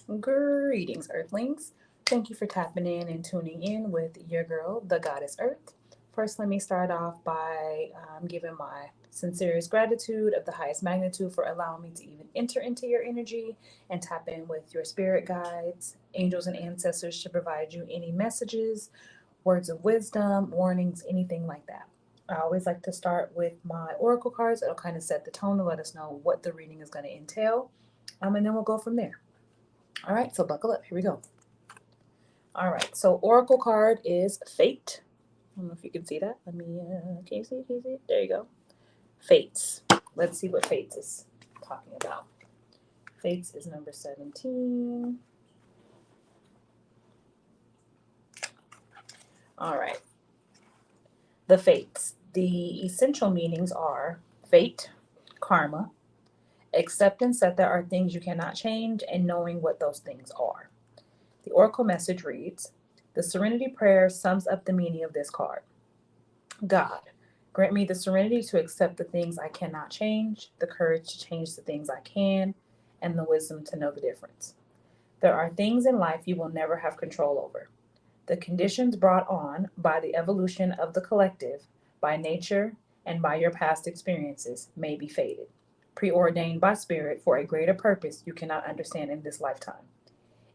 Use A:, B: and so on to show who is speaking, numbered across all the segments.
A: Greetings, Earthlings. Thank you for tapping in and tuning in with your girl, the Goddess Earth. First, let me start off by giving my sincerest gratitude of the highest magnitude for allowing me to even enter into your energy and tap in with your spirit guides, angels, and ancestors to provide you any messages, words of wisdom, warnings, anything like that. I always like to start with my oracle cards. It'll kind of set the tone to let us know what the reading is going to entail, and then we'll go from there. All right, so buckle up. Here we go. All right, so oracle card is Fate. I don't know if you can see that. Let me, can you see? Can you see? There you go. Fates. Let's see what Fates is talking about. Fates is number 17. All right. The Fates. The essential meanings are fate, karma, acceptance that there are things you cannot change, and knowing what those things are. The oracle message reads, the Serenity Prayer sums up the meaning of this card. God, grant me the serenity to accept the things I cannot change, the courage to change the things I can, and the wisdom to know the difference. There are things in life you will never have control over. The conditions brought on by the evolution of the collective, by nature, and by your past experiences may be fated, preordained by spirit for a greater purpose you cannot understand in this lifetime.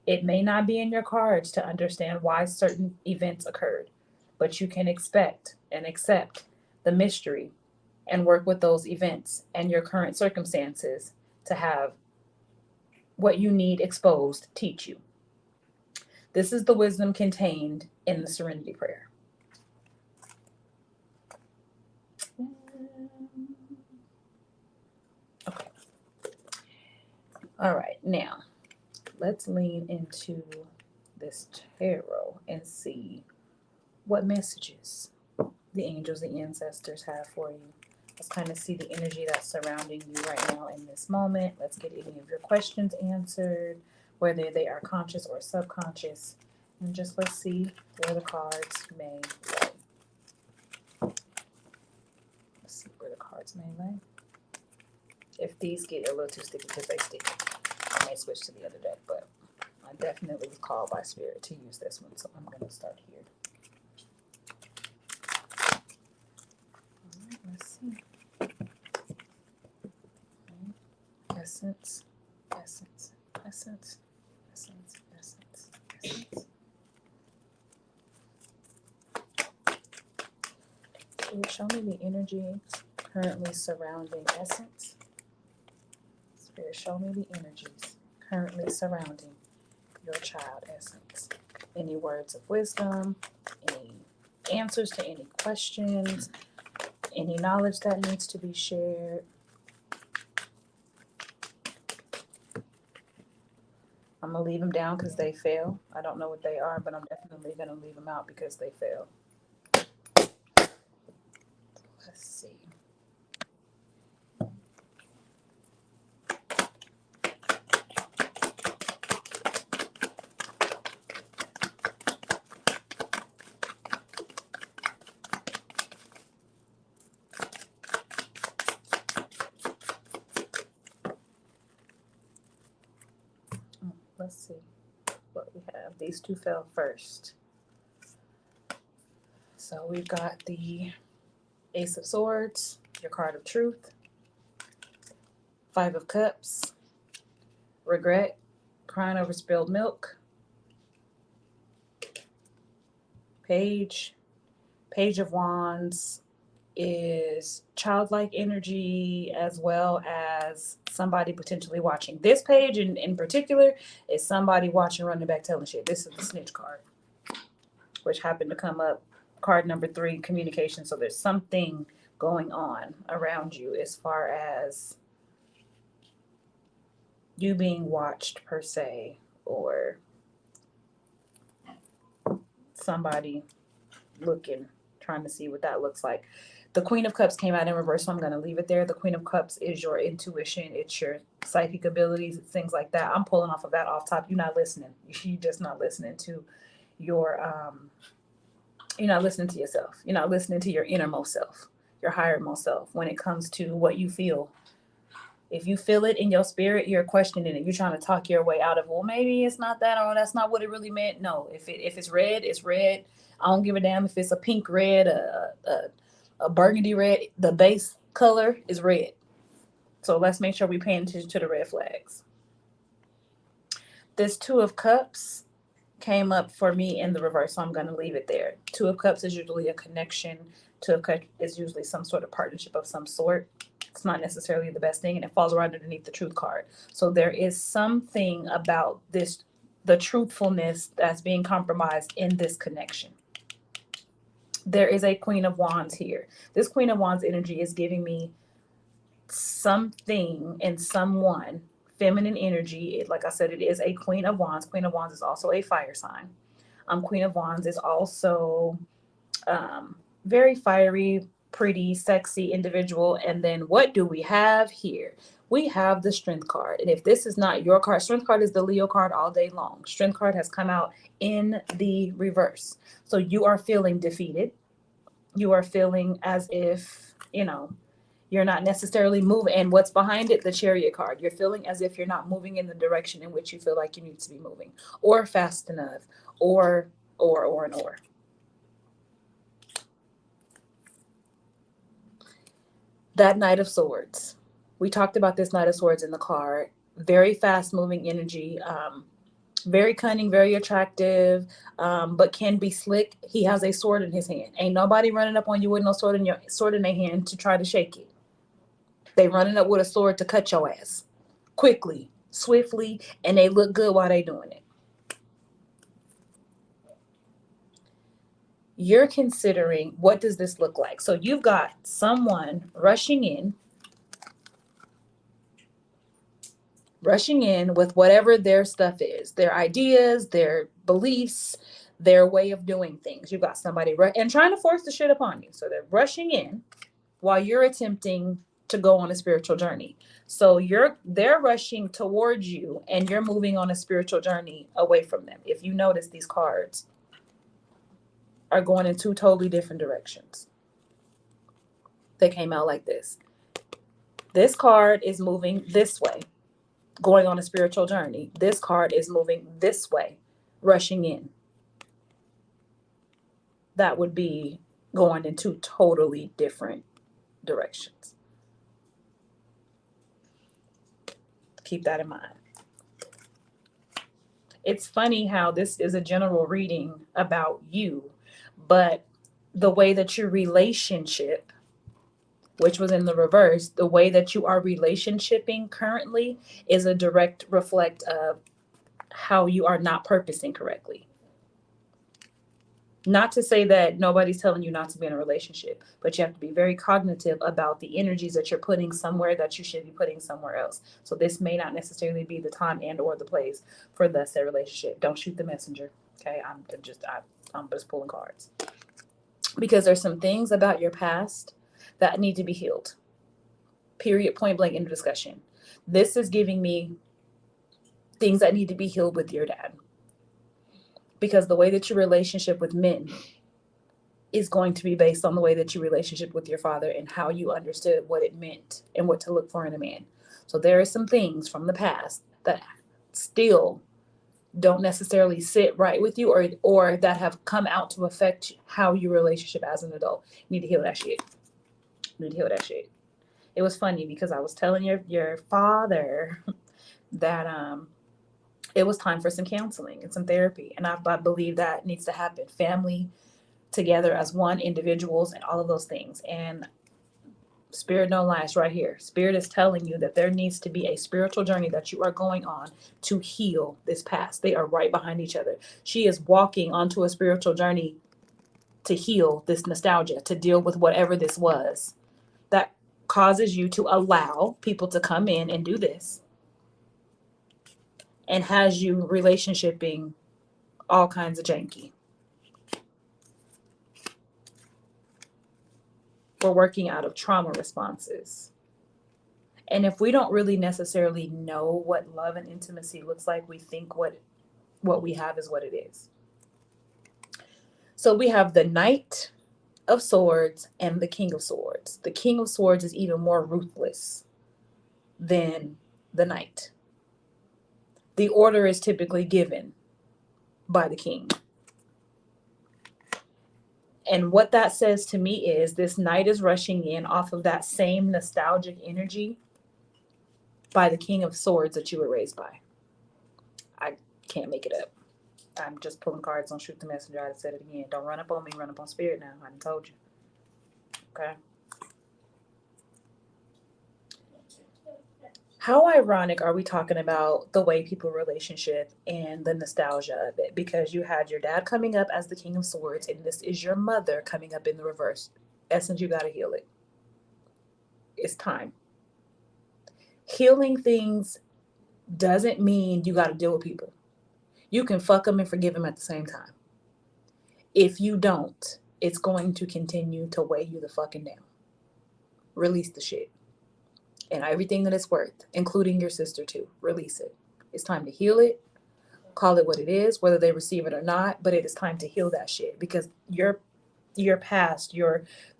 A: It may not be in your cards to understand why certain events occurred, but you can expect and accept the mystery and work with those events and your current circumstances to have what you need exposed teach you. This is the wisdom contained in the Serenity Prayer. Okay. All right. Now, let's lean into this tarot and see what messages the angels, the ancestors have for you. Let's kind of see the energy that's surrounding you right now in this moment. Let's get any of your questions answered, whether they are conscious or subconscious. And just let's see where the cards may lay. Let's see where the cards may lay. If these get a little too sticky, because they stick, I may switch to the other deck, but I definitely was called by spirit to use this one, so I'm going to start here. All right, let's see. Essence, essence, essence, essence, essence, essence. Spirit, show me the energy currently surrounding essence. Spirit, show me the energies currently surrounding your child essence. Any words of wisdom, any answers to any questions, any knowledge that needs to be shared. I'm going to leave them down because they fail. I don't know what they are, but I'm definitely going to leave them out because they fail. Let's see. Let's see what we have. These two fell first. So we've got the Ace of Swords, your card of truth, Five of Cups, regret, crying over spilled milk, Page of Wands is childlike energy as well as somebody potentially watching. This page in particular is somebody watching, running back, telling shit. This is the snitch card, which happened to come up, card number 3, communication. So there's something going on around you as far as you being watched per se, or somebody looking, trying to see what that looks like. The Queen of Cups came out in reverse, so I'm going to leave it there. The Queen of Cups is your intuition. It's your psychic abilities, things like that. I'm pulling off of that off top. You're not listening. You're just not listening to your, you're not listening to yourself. You're not listening to your innermost self, your highermost self when it comes to what you feel If you feel it in your spirit, you're questioning it. You're trying to talk your way out of, well, maybe it's not that, or that's not what it really meant. No, if it's red, it's red. I don't give a damn if it's a pink red, a burgundy red. The base color is red. So let's make sure we're paying attention to the red flags. This Two of Cups came up for me in the reverse, so I'm going to leave it there. Two of Cups is usually a connection. Two of Cups is usually some sort of partnership of some sort. It's not necessarily the best thing, and it falls right underneath the Truth card. So there is something about this, the truthfulness that's being compromised in this connection. There is a Queen of Wands here. This Queen of Wands energy is giving me something and someone, feminine energy. Like I said, it is a Queen of Wands. Queen of Wands is also a fire sign. Queen of Wands is also very fiery, pretty, sexy individual. And then what do we have here? We have the Strength card. And if this is not your card, Strength card is the Leo card all day long. Strength card has come out in the reverse. So you are feeling defeated. You are feeling as if, you're not necessarily moving. And what's behind it? The Chariot card. You're feeling as if you're not moving in the direction in which you feel like you need to be moving, or fast enough, or. That Knight of Swords. We talked about this Knight of Swords in the card. Very fast moving energy. Very cunning, very attractive, but can be slick. He has a sword in his hand. Ain't nobody running up on you with no sword in their hand to try to shake it. They running up with a sword to cut your ass quickly, swiftly, and they look good while they doing it. You're considering, what does this look like? So you've got someone rushing in with whatever their stuff is, their ideas, their beliefs, their way of doing things. You've got somebody and trying to force the shit upon you. So they're rushing in while you're attempting to go on a spiritual journey. So they're rushing towards you and you're moving on a spiritual journey away from them. If you notice, these cards are going in two totally different directions. They came out like this. This card is moving this way, going on a spiritual journey. This card is moving this way, rushing in. That would be going in two totally different directions. Keep that in mind. It's funny how this is a general reading about you, but the way that your relationship, which was in the reverse, the way that you are relationshiping currently is a direct reflect of how you are not purposing correctly. Not to say that nobody's telling you not to be in a relationship, but you have to be very cognitive about the energies that you're putting somewhere that you should be putting somewhere else. So this may not necessarily be the time and or the place for the said relationship. Don't shoot the messenger. Okay, I'm just pulling cards. Because there's some things about your past that need to be healed. Period, point blank, end of discussion. This is giving me things that need to be healed with your dad. Because the way that your relationship with men is going to be based on the way that your relationship with your father and how you understood what it meant and what to look for in a man. So there are some things from the past that still don't necessarily sit right with you, or that have come out to affect how your relationship as an adult. You need to heal that shit. It was funny because I was telling your father that it was time for some counseling and some therapy. And I believe that needs to happen. Family together as one, individuals, and all of those things. And Spirit no lies right here. Spirit is telling you that there needs to be a spiritual journey that you are going on to heal this past. They are right behind each other. She is walking onto a spiritual journey to heal this nostalgia, to deal with whatever this was that causes you to allow people to come in and do this, and has you relationshiping all kinds of janky. We're working out of trauma responses. And if we don't really necessarily know what love and intimacy looks like, we think what we have is what it is. So we have the Knight of Swords and the King of Swords. The King of Swords is even more ruthless. than the knight. The order is typically given by the king. And what that says to me is this knight is rushing in off of that same nostalgic energy by the king of swords that you were raised by. I can't make it up. I'm just pulling cards on Shoot the Messenger. I said it again. Don't run up on me, run up on spirit now. I done told you. Okay. How ironic are we talking about the way people relationship and the nostalgia of it? Because you had your dad coming up as the king of swords, and this is your mother coming up in the reverse. Essence, you gotta heal it. It's time. Healing things doesn't mean you gotta deal with people. You can fuck them and forgive them at the same time. If you don't, it's going to continue to weigh you the fucking down. Release the shit. And everything that it's worth, including your sister too. Release it. It's time to heal it. Call it what it is, whether they receive it or not, but it is time to heal that shit because your past,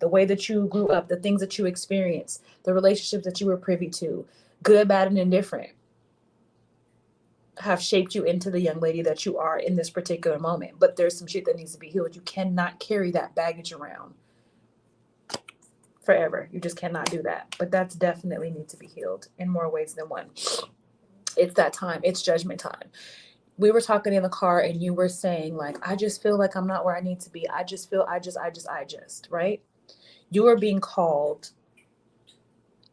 A: the way that you grew up, the things that you experienced, the relationships that you were privy to, good, bad, and indifferent, have shaped you into the young lady that you are in this particular moment. But there's some shit that needs to be healed. You cannot carry that baggage around forever. You just cannot do that. But that's definitely need to be healed in more ways than one. It's that time. It's judgment time. We were talking in the car and you were saying like, I just feel like I'm not where I need to be. I just, right? You are being called,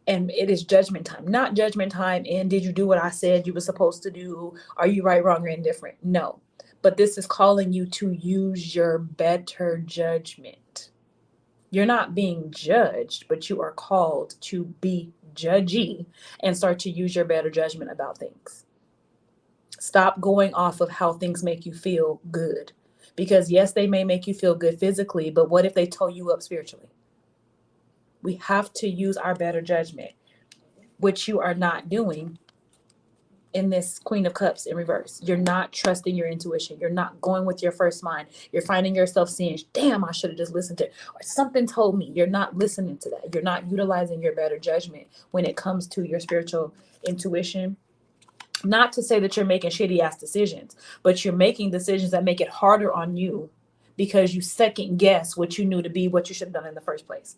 A: and it is judgment time, not judgment time. And did you do what I said you were supposed to do? Are you right, wrong, or indifferent? No, but this is calling you to use your better judgment. You're not being judged, but you are called to be judgy and start to use your better judgment about things. Stop going off of how things make you feel good. Because yes, they may make you feel good physically, but what if they tow you up spiritually? We have to use our better judgment, which you are not doing in this Queen of Cups in reverse. You're not trusting your intuition. You're not going with your first mind. You're finding yourself saying, damn, I should have just listened to it. Or something told me. You're not listening to that. You're not utilizing your better judgment when it comes to your spiritual intuition. Not to say that you're making shitty ass decisions, but you're making decisions that make it harder on you because you second guess what you knew to be what you should have done in the first place.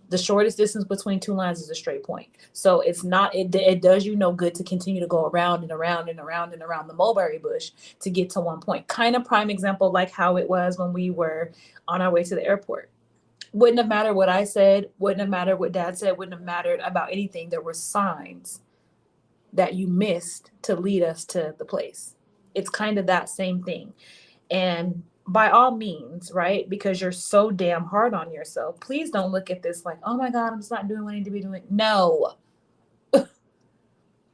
A: The shortest distance between two lines is a straight point. So it's not, it does you no good to continue to go around and around and around and around the mulberry bush to get to one point. Kind of prime example like how it was when we were on our way to the airport. Wouldn't have mattered what I said, wouldn't have mattered what Dad said, wouldn't have mattered about anything. There were signs that you missed to lead us to the place. It's kind of that same thing. And by all means, right? Because you're so damn hard on yourself. Please don't look at this like, oh my God, I'm just not doing what I need to be doing. No.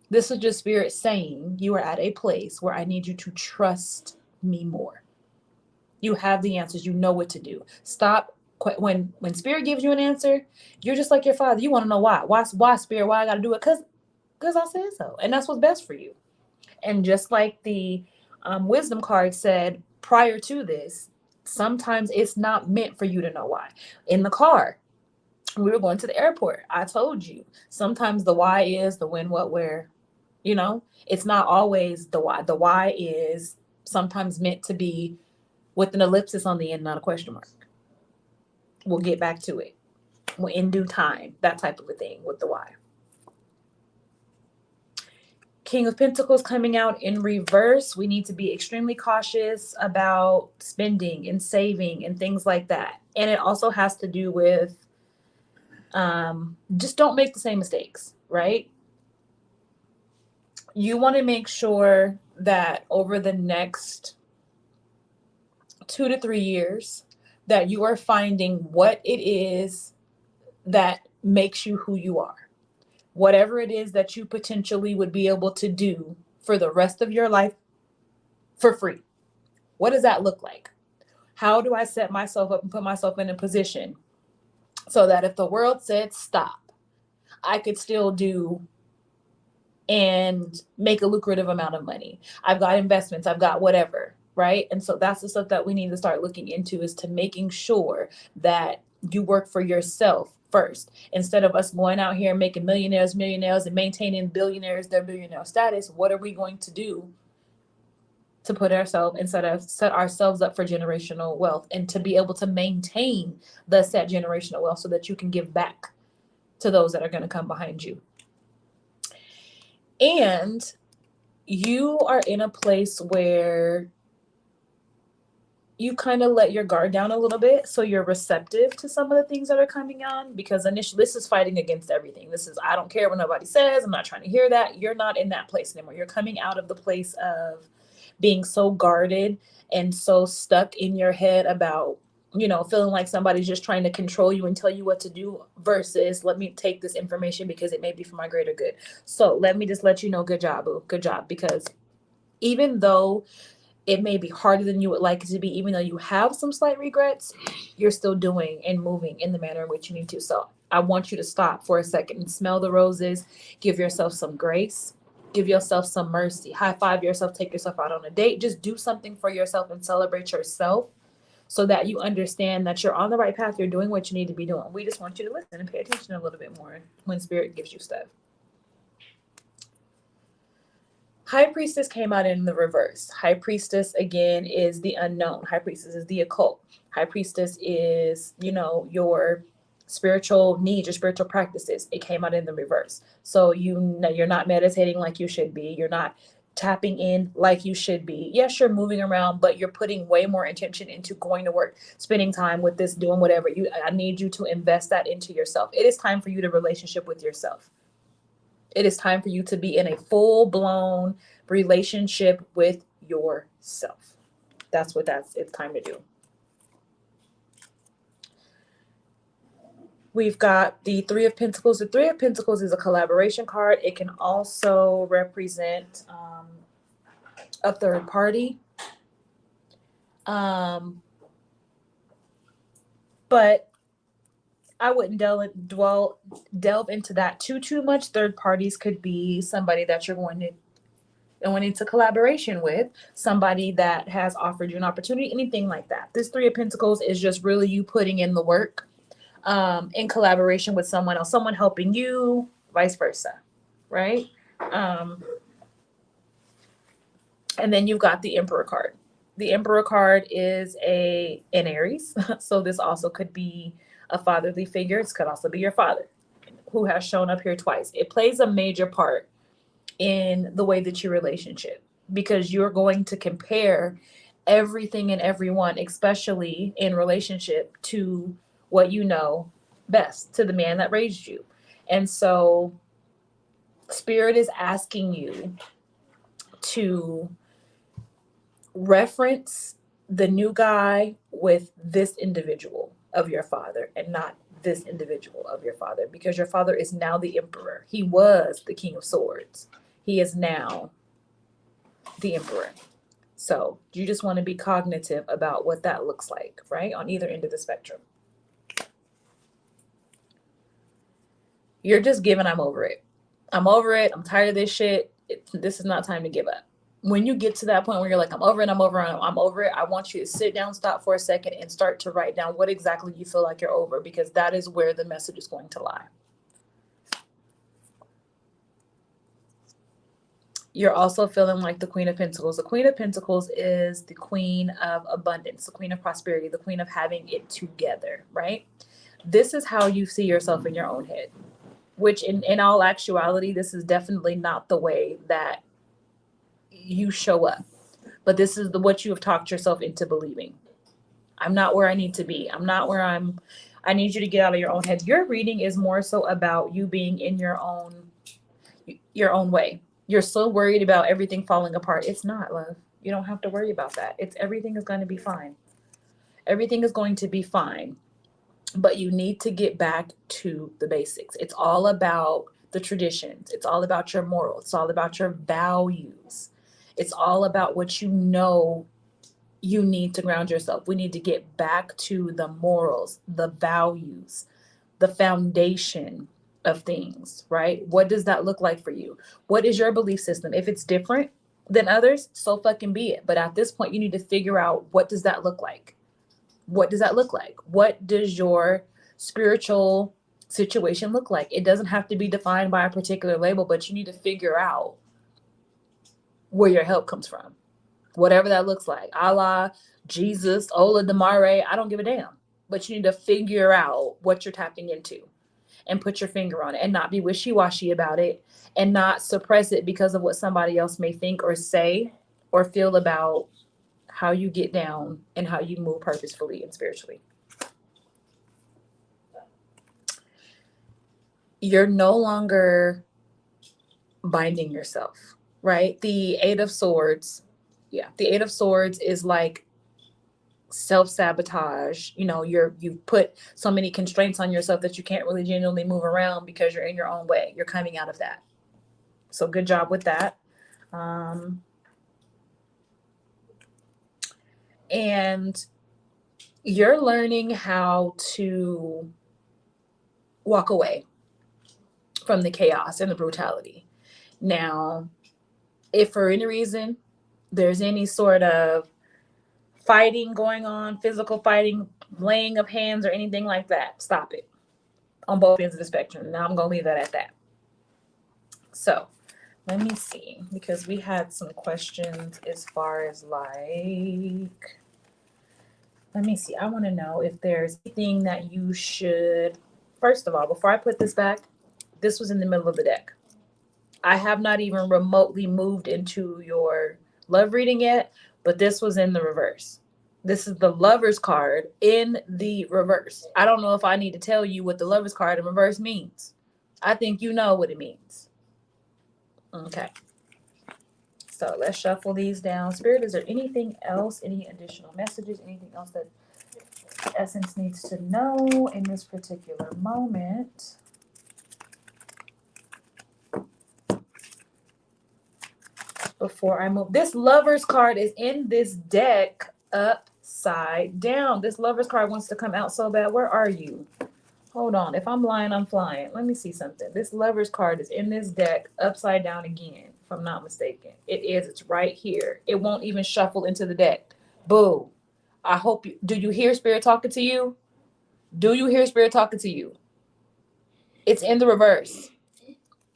A: This is just spirit saying you are at a place where I need you to trust me more. You have the answers. You know what to do. Stop. When spirit gives you an answer, you're just like your father. You want to know why. Why spirit? Why I got to do it? Because I said so. And that's what's best for you. And just like the wisdom card said prior to this, sometimes it's not meant for you to know why. In the car, we were going to the airport. I told you, sometimes the why is the when, what, where, it's not always the why. The why is sometimes meant to be with an ellipsis on the end, not a question mark. We'll get back to it in due time, that type of a thing with the why. King of Pentacles coming out in reverse. We need to be extremely cautious about spending and saving and things like that. And it also has to do with just don't make the same mistakes, right? You want to make sure that over the next 2 to 3 years that you are finding what it is that makes you who you are. Whatever it is that you potentially would be able to do for the rest of your life for free. What does that look like? How do I set myself up and put myself in a position so that if the world said stop, I could still do and make a lucrative amount of money? I've got investments, I've got whatever, right? And so that's the stuff that we need to start looking into, is to making sure that you work for yourself first. Instead of us going out here and making millionaires, and maintaining billionaires, their billionaire status, what are we going to do to put ourselves set ourselves up for generational wealth and to be able to maintain the set generational wealth so that you can give back to those that are going to come behind you? And you are in a place where you kind of let your guard down a little bit, so you're receptive to some of the things that are coming on, because initially this is fighting against everything. This is, I don't care what nobody says, I'm not trying to hear that. You're not in that place anymore. You're coming out of the place of being so guarded and so stuck in your head about, feeling like somebody's just trying to control you and tell you what to do, versus let me take this information because it may be for my greater good. So let me just let you know, good job, boo, good job. Because even though it may be harder than you would like it to be, even though you have some slight regrets, you're still doing and moving in the manner in which you need to. So I want you to stop for a second and smell the roses, give yourself some grace, give yourself some mercy, high five yourself, take yourself out on a date, just do something for yourself and celebrate yourself so that you understand that you're on the right path, you're doing what you need to be doing. We just want you to listen and pay attention a little bit more when Spirit gives you stuff. High Priestess came out in the reverse. High Priestess, again, is the unknown. High Priestess is the occult. High Priestess is, your spiritual needs, your spiritual practices. It came out in the reverse. So you're not meditating like you should be. You're not tapping in like you should be. Yes, you're moving around, but you're putting way more attention into going to work, spending time with this, doing whatever. I need you to invest that into yourself. It is time for you to relationship with yourself. It is time for you to be in a full-blown relationship with yourself. That's what it's time to do. We've got the Three of Pentacles. The Three of Pentacles is a collaboration card. It can also represent a third party. But I wouldn't delve into that too much. Third parties could be somebody that you're going into collaboration with, somebody that has offered you an opportunity, anything like that. This Three of Pentacles is just really you putting in the work in collaboration with someone else, someone helping you, vice versa, right? And then you've got the Emperor card. The Emperor card is an Aries, so this also could be a fatherly figure. It could also be your father, who has shown up here twice. It plays a major part in the way that you relationship, because you're going to compare everything and everyone, especially in relationship, to what you know best, to the man that raised you. And so Spirit is asking you to reference the new guy with this individual of your father and not this individual of your father, because your father is now the Emperor. He was the King of Swords. He is now the Emperor. So you just want to be cognitive about what that looks like, right? On either end of the spectrum. You're just giving, I'm over it. I'm over it. I'm tired of this shit. This is not time to give up. When you get to that point where you're like, I'm over it, I'm over it, I want you to sit down, stop for a second, and start to write down what exactly you feel like you're over, because that is where the message is going to lie. You're also feeling like the Queen of Pentacles. The Queen of Pentacles is the queen of abundance, the queen of prosperity, the queen of having it together, right? This is how you see yourself in your own head, which in all actuality, this is definitely not the way that you show up. But this is what you have talked yourself into believing. I'm not where I need to be. I'm not where I need you to get out of your own head. Your reading is more so about you being in your own way. You're so worried about everything falling apart. It's not, love. You don't have to worry about that. Everything is going to be fine. Everything is going to be fine. But you need to get back to the basics. It's all about the traditions. It's all about your morals. It's all about your values. It's all about what you know you need to ground yourself. We need to get back to the morals, the values, the foundation of things, right? What does that look like for you? What is your belief system? If it's different than others, so fucking be it. But at this point, you need to figure out, what does that look like? What does that look like? What does your spiritual situation look like? It doesn't have to be defined by a particular label, but you need to figure out where your help comes from. Whatever that looks like. Allah, Jesus, Ola Damare, I don't give a damn. But you need to figure out what you're tapping into and put your finger on it and not be wishy-washy about it and not suppress it because of what somebody else may think or say or feel about how you get down and how you move purposefully and spiritually. You're no longer binding yourself, right? The Eight of Swords, the Eight of Swords is like self-sabotage. You know, you've put so many constraints on yourself that you can't really genuinely move around because you're in your own way. You're coming out of that. So good job with that. And you're learning how to walk away from the chaos and the brutality. Now, if for any reason there's any sort of fighting going on, physical fighting, laying of hands or anything like that, stop it on both ends of the spectrum. Now I'm going to leave that at that. So let me see, because we had some questions as far as like, let me see. I want to know if there's anything that you should, first of all, before I put this back, this was in the middle of the deck. I have not even remotely moved into your love reading yet, but this was in the reverse. This is the Lover's card in the reverse. I don't know if I need to tell you what the Lover's card in reverse means. I think you know what it means. Okay. So let's shuffle these down. Spirit, is there anything else, any additional messages, anything else that Essence needs to know in this particular moment? Before I move, this Lover's card is in this deck upside down. This Lover's card wants to come out so bad. Where are you? Hold on. If I'm lying, I'm flying. Let me see something. This Lover's card is in this deck upside down again, if I'm not mistaken. It is. It's right here. It won't even shuffle into the deck. Boo. I hope you, do you hear Spirit talking to you? Do you hear Spirit talking to you? It's in the reverse.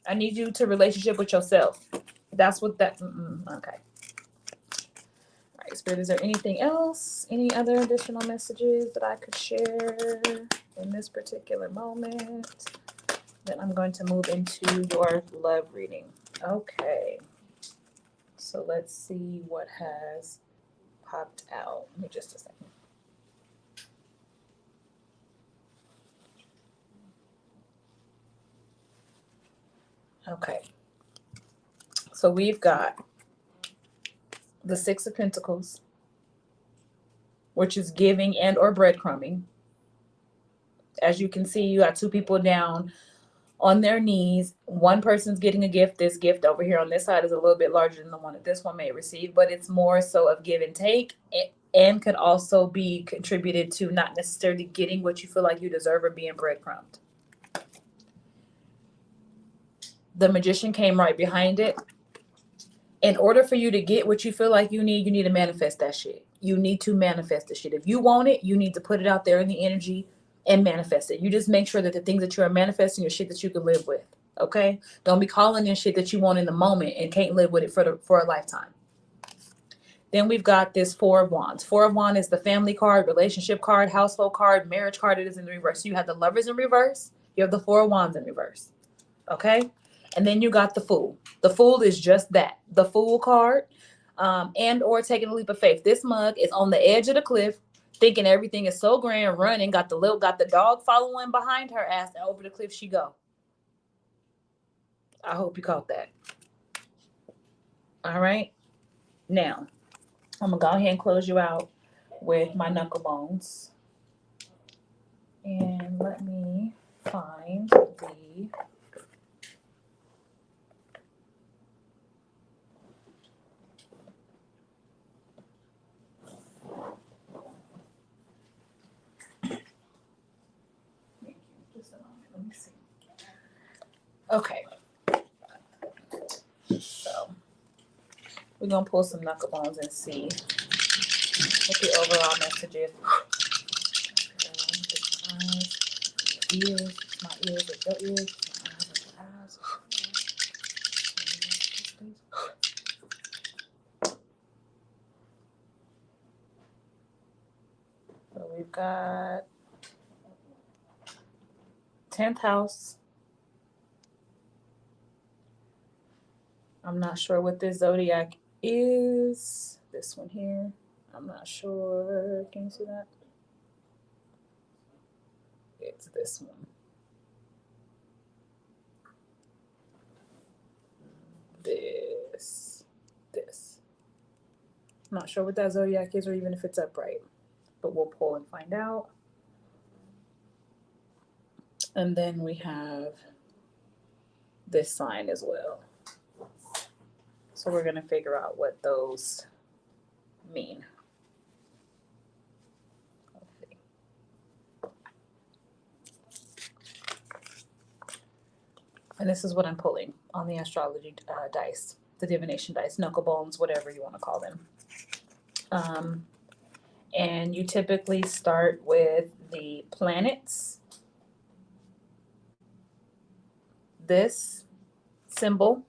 A: I need you to relationship with yourself. That's what that, okay. All right, Spirit, is there anything else? Any other additional messages that I could share in this particular moment? Then I'm going to move into your love reading. Okay. So let's see what has popped out. Give me just a second. Okay. So we've got the Six of Pentacles, which is giving and or breadcrumbing. As you can see, you got two people down on their knees. One person's getting a gift. This gift over here on this side is a little bit larger than the one that this one may receive, but it's more so of give and take, and could also be contributed to not necessarily getting what you feel like you deserve or being breadcrumbed. The Magician came right behind it. In order for you to get what you feel like you need to manifest that shit. You need to manifest the shit. If you want it, you need to put it out there in the energy and manifest it. You just make sure that the things that you are manifesting are shit that you can live with. Okay? Don't be calling in shit that you want in the moment and can't live with it for a lifetime. Then we've got this Four of Wands. Four of Wands is the family card, relationship card, household card, marriage card. It is in the reverse. So you have the Lovers in reverse. You have the Four of Wands in reverse. Okay? And then you got the Fool. The Fool is just that. The Fool card, and or taking a leap of faith. This mug is on the edge of the cliff, thinking everything is so grand, running, got the dog following behind her ass, and over the cliff she go. I hope you caught that. All right. Now, I'm going to go ahead and close you out with my knuckle bones. And let me find the... Let me see. Okay. So we're going to pull some knuckle bones and see what the overall message is. Ears, My ears with your ears. My eyes with your eyes. So we've got 10th house. I'm not sure what this zodiac is. This one here. I'm not sure. Can you see that? It's this one. This. I'm not sure what that zodiac is or even if it's upright, but we'll pull and find out. And then we have this sign as well. So we're going to figure out what those mean. Let's see. And this is what I'm pulling on the astrology dice, the divination dice, knuckle bones, whatever you want to call them. And you typically start with the planets. This symbol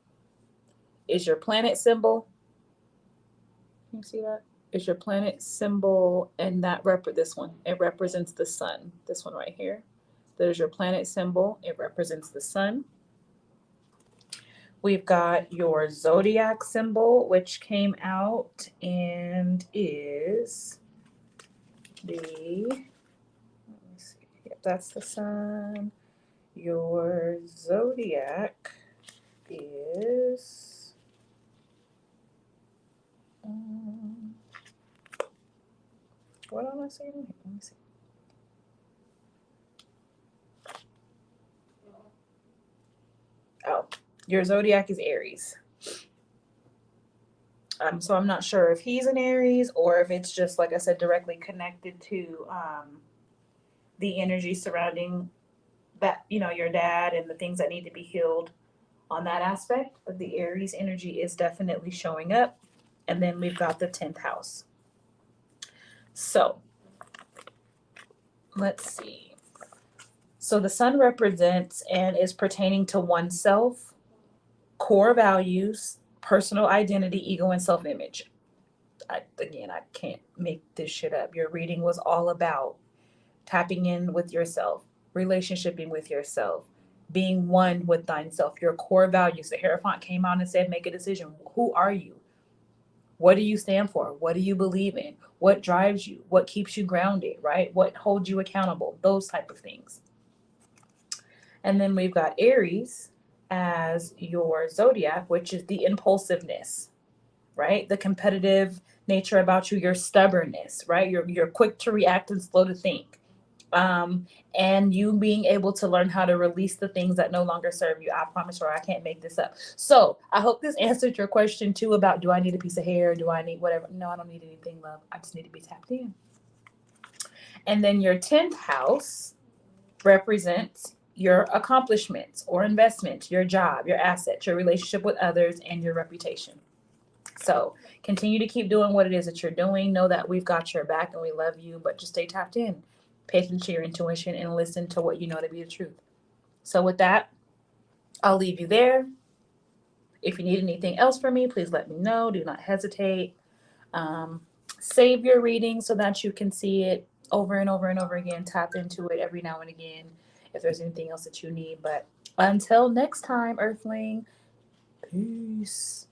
A: is your planet symbol. Can you see that? Is your planet symbol, and that this one, it represents the sun. This one right here. There's your planet symbol. It represents the sun. We've got your zodiac symbol, which came out and is the, let me see. Yep, that's the sun. Your zodiac is what am I saying here? Let me see. Oh, your zodiac is Aries. So I'm not sure if he's an Aries or if it's just, like I said, directly connected to the energy surrounding that, your dad and the things that need to be healed on that aspect. But the Aries energy is definitely showing up. And then we've got the 10th house. So let's see. So the sun represents and is pertaining to oneself, core values, personal identity, ego, and self-image. I can't make this shit up. Your reading was all about tapping in with yourself, relationshiping with yourself, being one with thyself, your core values. The Hierophant came out and said, make a decision. Who are you? What do you stand for? What do you believe in? What drives you? What keeps you grounded, right? What holds you accountable? Those type of things. And then we've got Aries as your zodiac, which is the impulsiveness, right? The competitive nature about you, your stubbornness, right? You're quick to react and slow to think. And you being able to learn how to release the things that no longer serve you. I promise you, I can't make this up. So I hope this answered your question too about, do I need a piece of hair? Do I need whatever? No, I don't need anything, love. I just need to be tapped in. And then your 10th house represents your accomplishments or investments, your job, your assets, your relationship with others, and your reputation. So continue to keep doing what it is that you're doing. Know that we've got your back and we love you, but just stay tapped in. Pay attention to your intuition and listen to what you know to be the truth. So with that, I'll leave you there. If you need anything else from me, please let me know. Do not hesitate. Save your reading so that you can see it over and over and over again. Tap into it every now and again if there's anything else that you need. But until next time, Earthling, peace.